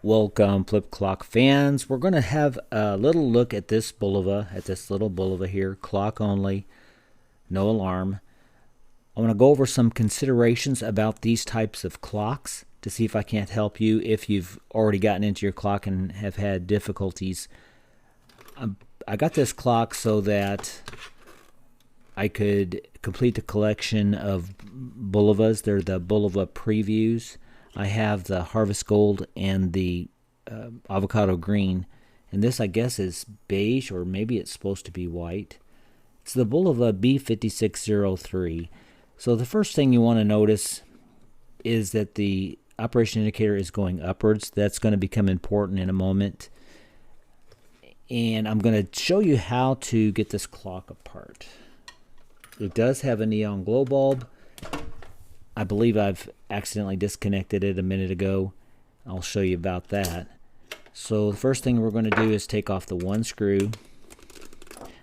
Welcome, Flip Clock fans. We're going to have a little look at this Bulova, little Bulova here, clock only, no alarm. I want to go over some considerations about these types of clocks to see if I can't help you if you've already gotten into your clock and have had difficulties. I got this clock so that I could complete the collection of Bulovas. They're the Bulova Previews. I have the Harvest Gold and the Avocado Green. And this, I guess, is beige, or maybe it's supposed to be white. It's the Bulova B5603. So the first thing you want to notice is that the operation indicator is going upwards. That's going to become important in a moment. And I'm going to show you how to get this clock apart. It does have a neon glow bulb. I believe I've accidentally disconnected it a minute ago. I'll show you about that. So the first thing we're going to do is take off the one screw.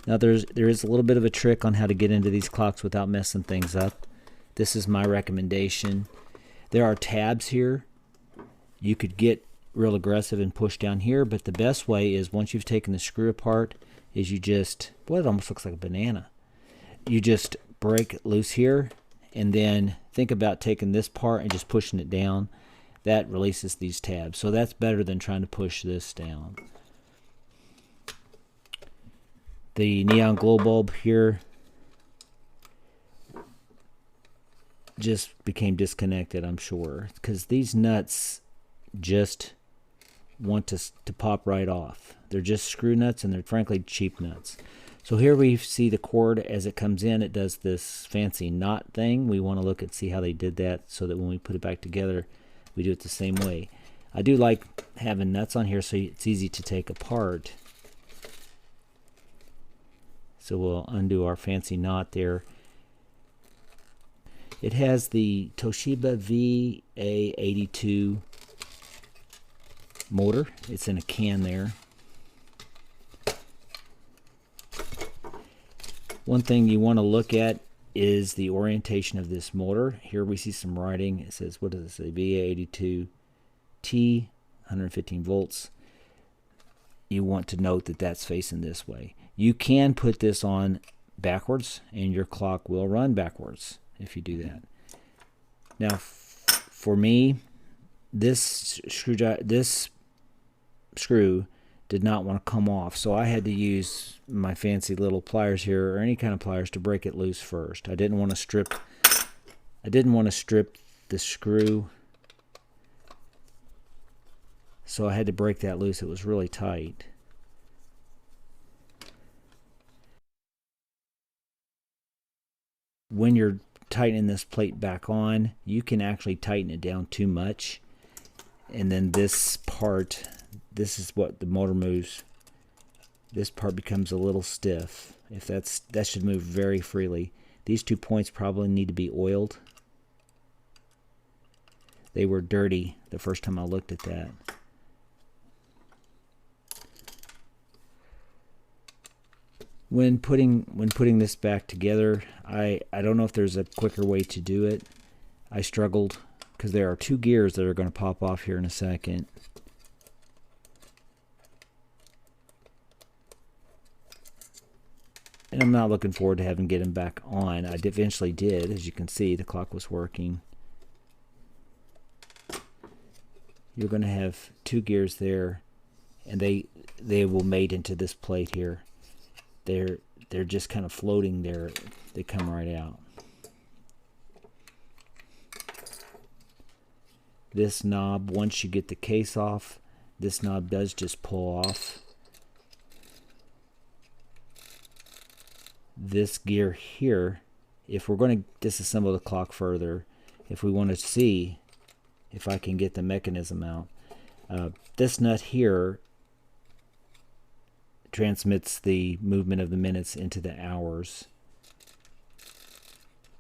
Now there is a little bit of a trick on how to get into these clocks without messing things up. This is my recommendation. There are tabs here. You could get real aggressive and push down here, but the best way is once you've taken the screw apart is you just, boy, it almost looks like a banana. You just break it loose here, and then think about taking this part and just pushing it down. That releases these tabs. So that's better than trying to push this down. The neon glow bulb here just became disconnected, I'm sure, because these nuts just want to pop right off. They're just screw nuts, and they're frankly cheap nuts. So here we see the cord as it comes in. It does this fancy knot thing. We want to look and see how they did that so that when we put it back together, we do it the same way. I do like having nuts on here so it's easy to take apart. So we'll undo our fancy knot there. It has the Toshiba VA82 motor. It's in a can there. One thing you want to look at is the orientation of this motor. Here we see some writing. It says, what does it say? VA82T, 115 volts. You want to note that that's facing this way. You can put this on backwards, and your clock will run backwards if you do that. Now, for me, this screw did not want to come off, so I had to use my fancy little pliers here, or any kind of pliers, to break it loose first. I didn't want to strip the screw, so I had to break that loose. It was really tight. When you're tightening this plate back on, you can actually tighten it down too much, and then this part, this is what the motor moves. This part becomes a little stiff. That should move very freely. These 2 points probably need to be oiled. They were dirty the first time I looked at that. When putting this back together, I don't know if there's a quicker way to do it. I struggled because there are 2 gears that are going to pop off here in a second. And I'm not looking forward to having to get them back on. I eventually did. As you can see, the clock was working. You're going to have 2 gears there, and they will mate into this plate here. They're just kind of floating there. They come right out. This knob, once you get the case off, this knob does just pull off. This gear here, if we're going to disassemble the clock further, if we want to see if I can get the mechanism out, this nut here transmits the movement of the minutes into the hours.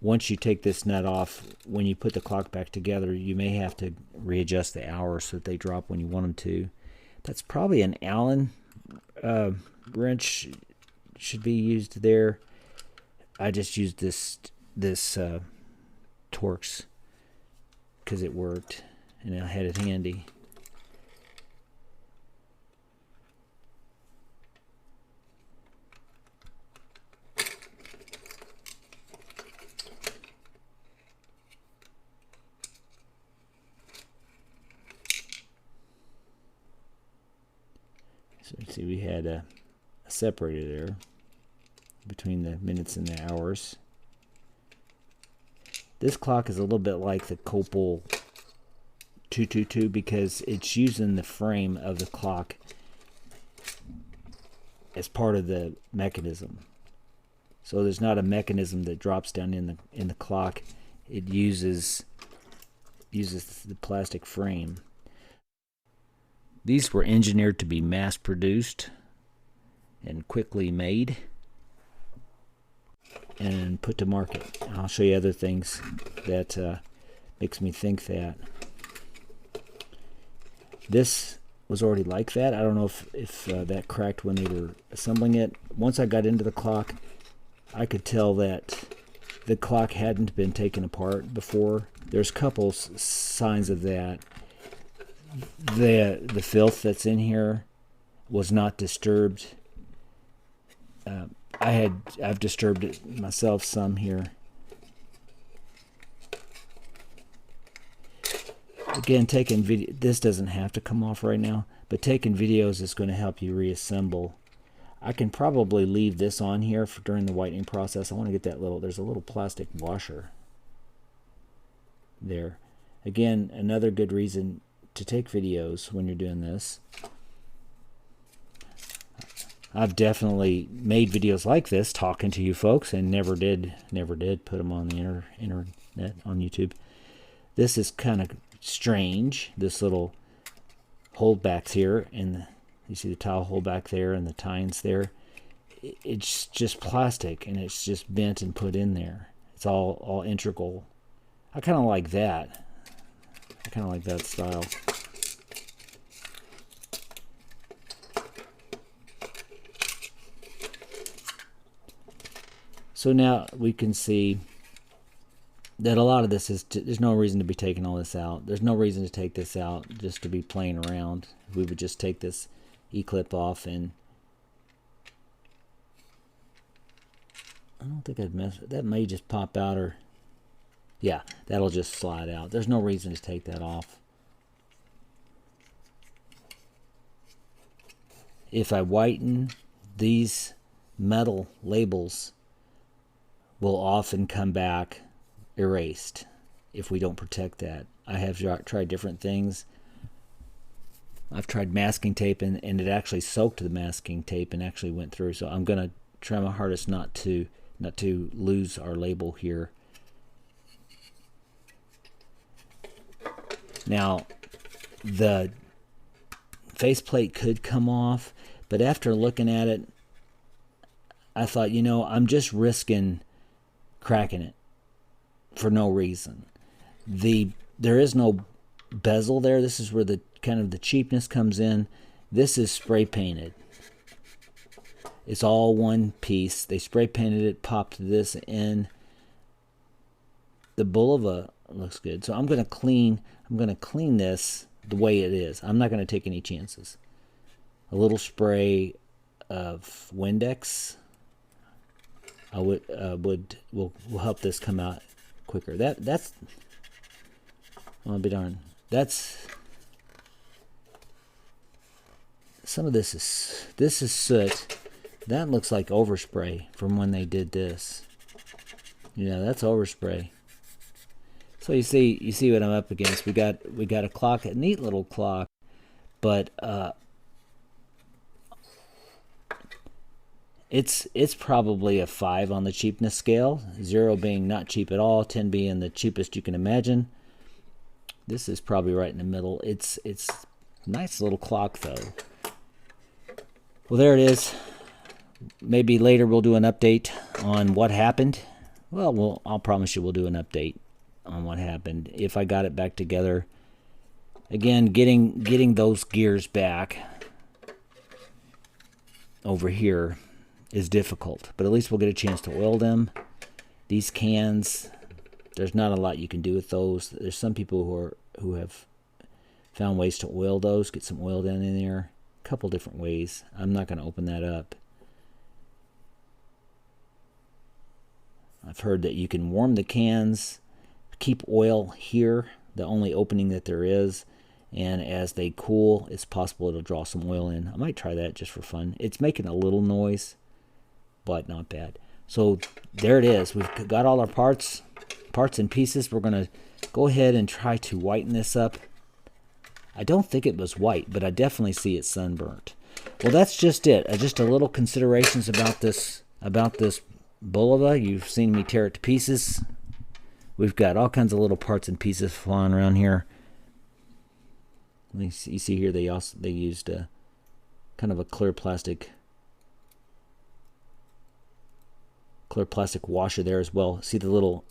Once you take this nut off, when you put the clock back together, you may have to readjust the hours so that they drop when you want them to. That's probably an Allen wrench should be used there. I just used this Torx because it worked and I had it handy. See, we had a separator there between the minutes and the hours. This clock is a little bit like the Copal 222 because it's using the frame of the clock as part of the mechanism. So there's not a mechanism that drops down in the clock. It uses the plastic frame. These were engineered to be mass produced and quickly made and put to market. I'll show you other things that makes me think that. This was already like that. I don't know if that cracked when they were assembling it. Once I got into the clock, I could tell that the clock hadn't been taken apart before. There's a couple signs of that. The filth that's in here was not disturbed. I've disturbed it myself some here. Again, taking video, this doesn't have to come off right now, but taking videos is going to help you reassemble. I can probably leave this on here during the whitening process. I want to get that there's a little plastic washer there. Again, another good reason to take videos when you're doing this. I've definitely made videos like this talking to you folks and never did put them on the internet, on YouTube. This is kind of strange, this little holdbacks here, and you see the towel holdback there and the tines there. It's just plastic and it's just bent and put in there. It's all integral. I kind of like that. I kind of like that style. So now we can see that a lot of this is, there's no reason to be taking all this out. There's no reason to take this out just to be playing around. We would just take this E-clip off, and I don't think I'd mess with that. May just pop out, or yeah, that'll just slide out. There's no reason to take that off. If I whiten, these metal labels will often come back erased if we don't protect that. I have tried different things. I've tried masking tape, and it actually soaked the masking tape and actually went through. So I'm going to try my hardest not to lose our label here. Now, the faceplate could come off, but after looking at it, I thought, you know, I'm just risking cracking it for no reason. There is no bezel there. This is where the kind of the cheapness comes in. This is spray painted. It's all one piece. They spray painted it, popped this in. The Bulova looks good. So I'm going to clean this the way it is. I'm not going to take any chances. A little spray of Windex will help this come out quicker. That's I'll be darned. That's some of this is soot. That looks like overspray from when they did this. Yeah, that's overspray. So you see what I'm up against. We got a clock, a neat little clock, but it's probably a 5 on the cheapness scale. 0 being not cheap at all, 10 being the cheapest you can imagine. This is probably right in the middle. It's a nice little clock though. Well, there it is. Maybe later we'll do an update on what happened. Well, I'll promise you we'll do an update on what happened if I got it back together. Again, getting those gears back over here is difficult, but at least we'll get a chance to oil them. These cans, there's not a lot you can do with those. There's some people who have found ways to oil those, get some oil down in there. A couple different ways. I'm not going to open that up. I've heard that you can warm the cans, keep oil here, the only opening that there is, and as they cool, it's possible it'll draw some oil in. I might try that just for fun. It's making a little noise, but not bad. So there it is. We've got all our parts and pieces. We're going to go ahead and try to whiten this up. I don't think it was white, but I definitely see it sunburnt. Well, that's just it. Just a little considerations about this Bulova. You've seen me tear it to pieces. We've got all kinds of little parts and pieces flying around here. You see here they used a kind of a clear plastic washer there as well. See the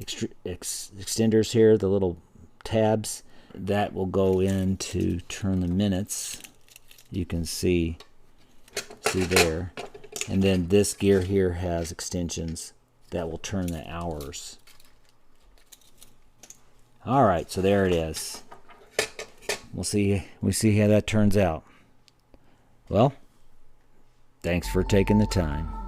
extenders here, the little tabs that will go in to turn the minutes. You can see there, and then this gear here has extensions that will turn the hours. All right, so there it is. We'll see how that turns out. Well, thanks for taking the time.